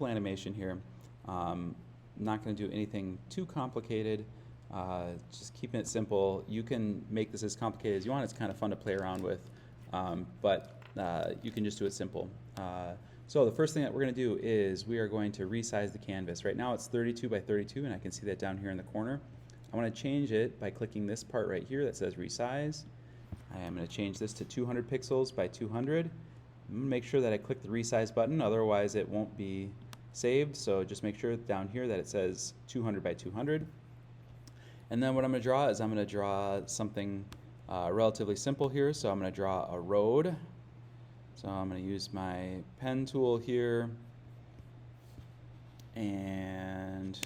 animation here. Not going to do anything too complicated. Just keeping it simple. You can make this as complicated as you want. It's kind of fun to play around with, but you can just do it simple. So the first thing that we're going to do is we are going to resize the canvas. Right now it's 32 by 32, and I can see that down here in the corner. I want to change it by clicking this part right here that says resize. I am going to change this to 200 pixels by 200. I'm going to make sure that I click the resize button, otherwise it won't be saved. So just make sure down here that it says 200 by 200. And then what I'm going to draw is I'm going to draw something relatively simple here. So I'm going to draw a road. So I'm going to use my pen tool here and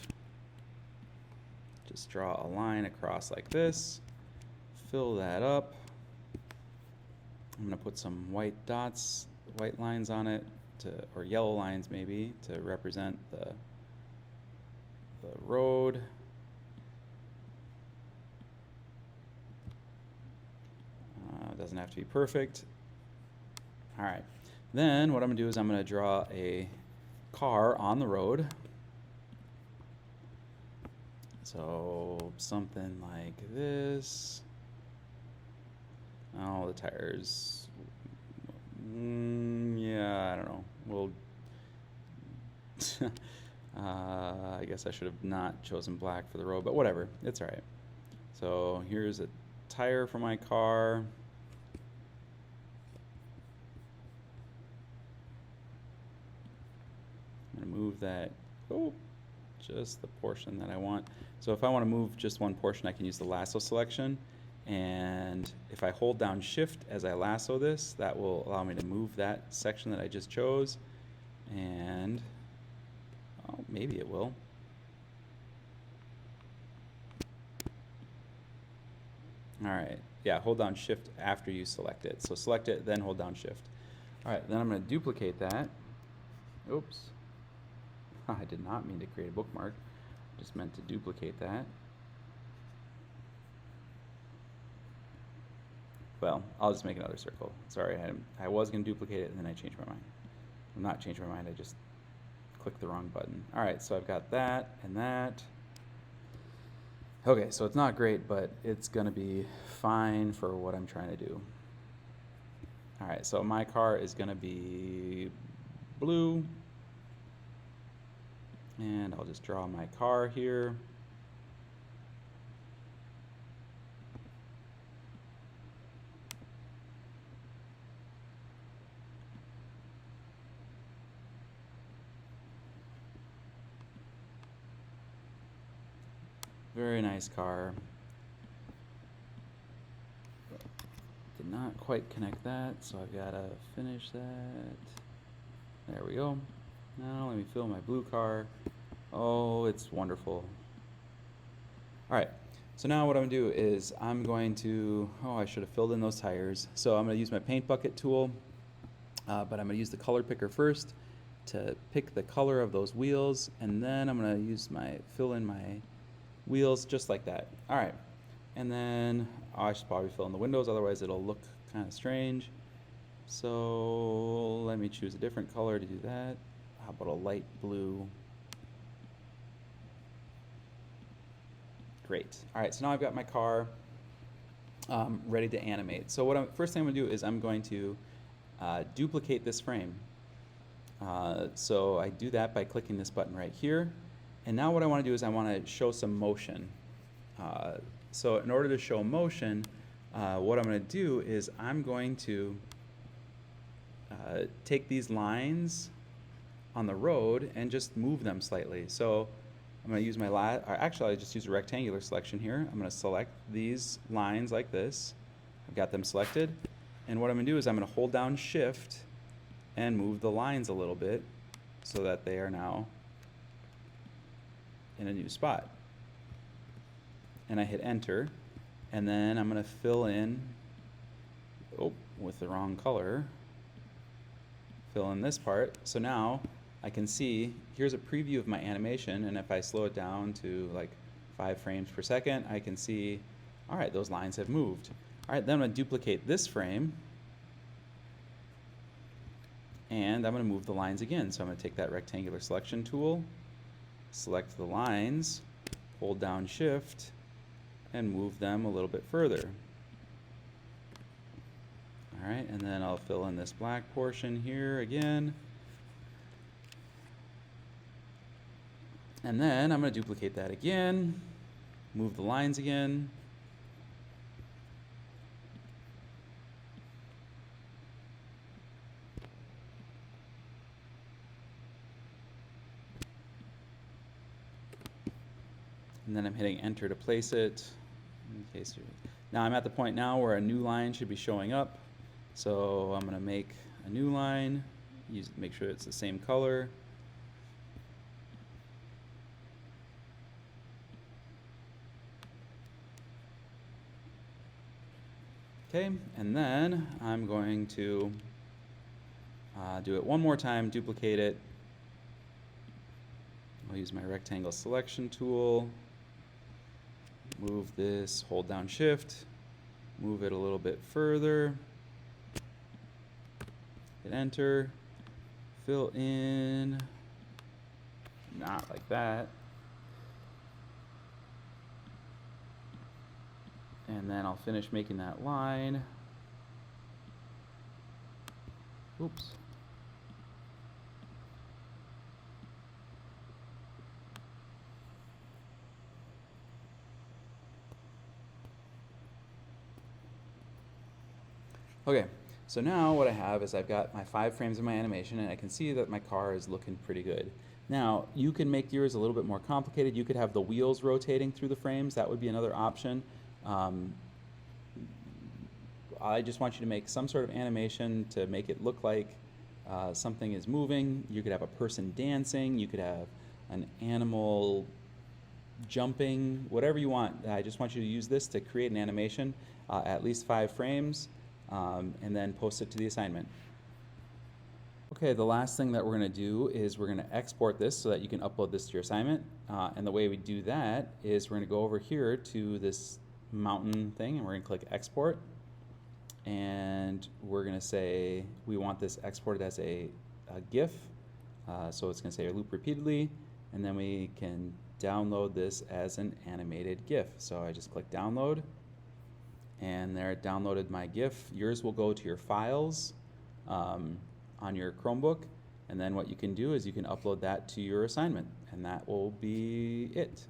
just draw a line across like this. Fill that up. I'm going to put some white dots, white lines on it, or yellow lines maybe, to represent the road. It doesn't have to be perfect. All right. Then what I'm going to do is I'm going to draw a car on the road. So something like this. Oh, the tires. Yeah, I don't know. We'll. I guess I should have not chosen black for the road, but whatever. It's all right. So here's a tire for my car. I'm going to move that. Oh, just the portion that I want. So if I want to move just one portion, I can use the lasso selection. And if I hold down shift as I lasso this, that will allow me to move that section that I just chose. And oh, maybe it will. All right, yeah, hold down shift after you select it. So select it, then hold down shift. All right, then I'm going to duplicate that. Oops. I did not mean to create a bookmark. I just meant to duplicate that. Well, I'll just make another circle. Sorry, I was going to duplicate it and then I changed my mind. Well, not changed my mind, I just clicked the wrong button. All right, so I've got that and that. Okay, so it's not great, but it's going to be fine for what I'm trying to do. All right, so my car is going to be blue. And I'll just draw my car here. Very nice car. Did not quite connect that, so I've got to finish that. There we go. Now let me fill my blue car. Oh, it's wonderful. All right, so now what I'm going to do is I'm going to, oh, I should have filled in those tires. So I'm going to use my paint bucket tool, but I'm going to use the color picker first to pick the color of those wheels, and then I'm going to use fill in my wheels just like that. All right, and then I should probably fill in the windows, otherwise it'll look kind of strange. So let me choose a different color to do that. How about a light blue? Great. All right, so now I've got my car ready to animate. So first thing I'm going to do is I'm going to duplicate this frame. So I do that by clicking this button right here. And now what I want to do is I want to show some motion. So in order to show motion, what I'm going to do is I'm going to take these lines on the road and just move them slightly. So I'm going to use actually I just use a rectangular selection here. I'm going to select these lines like this. I've got them selected. And what I'm going to do is I'm going to hold down shift and move the lines a little bit so that they are now in a new spot. And I hit enter, and then I'm going to fill in, with the wrong color, fill in this part. So now I can see, here's a preview of my animation, and if I slow it down to like 5 frames per second, I can see, all right, those lines have moved. All right, then I'm going to duplicate this frame, And I'm going to move the lines again. So I'm going to take that rectangular selection tool, select the lines, hold down Shift, and move them a little bit further. Alright, and then I'll fill in this black portion here again. And then I'm going to duplicate that again, move the lines again. And then I'm hitting enter to place it. Now I'm at the point now where a new line should be showing up. So I'm going to make a new line, make sure it's the same color. Okay, and then I'm going to do it one more time, duplicate it. I'll use my rectangle selection tool, move this, hold down Shift, move it a little bit further, hit enter, fill in, not like that. And then I'll finish making that line. Oops. Okay, so now what I have is I've got my 5 frames of my animation, and I can see that my car is looking pretty good. Now, you can make yours a little bit more complicated. You could have the wheels rotating through the frames. That would be another option. I just want you to make some sort of animation to make it look like something is moving. You could have a person dancing. You could have an animal jumping, whatever you want. I just want you to use this to create an animation, at least 5 frames, and then post it to the assignment. Okay, the last thing that we're going to do is we're going to export this so that you can upload this to your assignment. And the way we do that is we're going to go over here to this mountain thing, and we're going to click export. And we're going to say we want this exported as a GIF. So it's going to say loop repeatedly, and then we can download this as an animated GIF. So I just click download, and there it downloaded my GIF. Yours will go to your files on your Chromebook, and then what you can do is you can upload that to your assignment, and that will be it.